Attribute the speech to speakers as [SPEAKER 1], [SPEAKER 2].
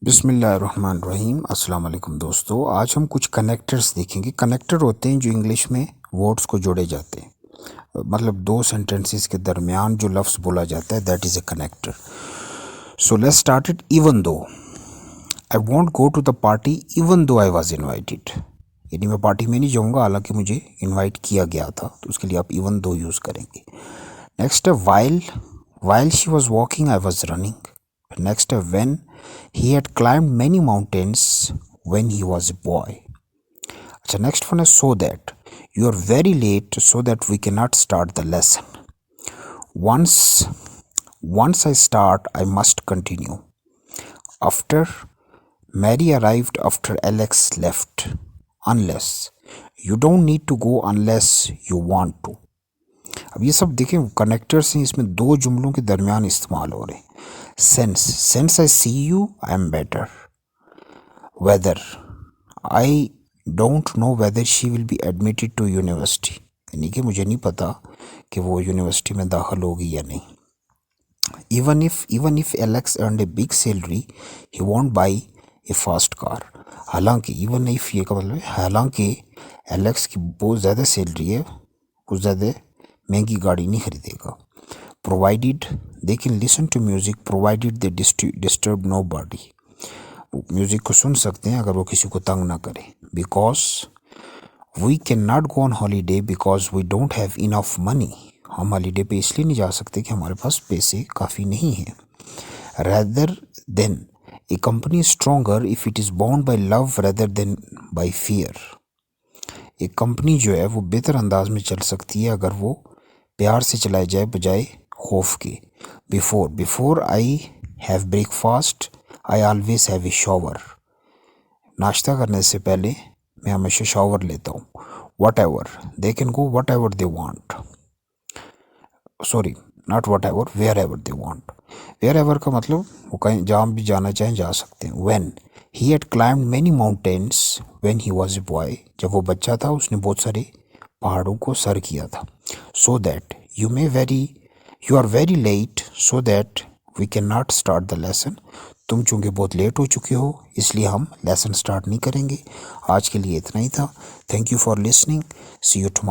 [SPEAKER 1] बिस्मिल्लाहिर्रहमानिर्रहीम। अस्सलाम वालेकुम दोस्तों, आज हम कुछ कनेक्टर्स देखेंगे। कनेक्टर होते हैं जो इंग्लिश में वर्ड्स को जोड़े जाते हैं, मतलब दो सेंटेंसेस के दरमियान जो लफ्ज़ बोला जाता है, that is a connector. So let's start it. Even though I won't go to the party even though I was invited, यानी मैं पार्टी में नहीं जाऊँगा हालांकि मुझे इन्वाइट किया गया था, तो उसके लिए आप इवन दो यूज़ करेंगे। नेक्स्ट है while she was walking I was running. Next है when he had climbed many mountains when he was a boy. अच्छा, next one is so that you are very late so that we cannot start the lesson. Once I start, I must continue. After Mary arrived after Alex left. Unless you don't need to go unless you want to. अब ये सब देखें connectors हैं, इसमें दो जुमलों के दरमियान इस्तेमाल हो रहे हैं। Since I see you I am better. Whether I don't know whether she will be admitted to university, यानी कि मुझे नहीं पता कि वो यूनिवर्सिटी में दाखिल होगी या नहीं। Even if Alex earn a big salary he want by A fast car. हालांकि इवन इफ ये का मतलब है हालांकि एलेक्स की बहुत ज़्यादा सैलरी है, कुछ ज़्यादा महंगी गाड़ी नहीं खरीदेगा। Provided they can listen to music provided they disturb nobody. Music को सुन सकते हैं अगर वो किसी को तंग ना करे। Because we can not go on holiday because we don't have enough money. हम हॉलीडे पे इसलिए नहीं जा सकते कि हमारे पास पैसे काफ़ी नहीं हैं। Rather than A company stronger if it is bound by love rather than by fear. एक कंपनी जो है वो बेहतर अंदाज में चल सकती है अगर वो प्यार से चलाई जाए बजाय खौफ के। Before I have breakfast I always have a shower. नाश्ता करने से पहले मैं हमेशा शॉवर लेता हूँ। Whatever they can go whatever they want, sorry not whatever, wherever they want. Wherever का मतलब वो कहीं जहाँ भी जाना चाहें जा सकते हैं। When he had climbed many mountains when he was a boy, जब वो बच्चा था उसने बहुत सारे पहाड़ों को सर किया था। So that you are very late so that we can not start the lesson. तुम चूँकि बहुत लेट हो चुके हो इसलिए हम लेसन स्टार्ट नहीं करेंगे। आज के लिए इतना ही था। Thank you for listening. See you tomorrow.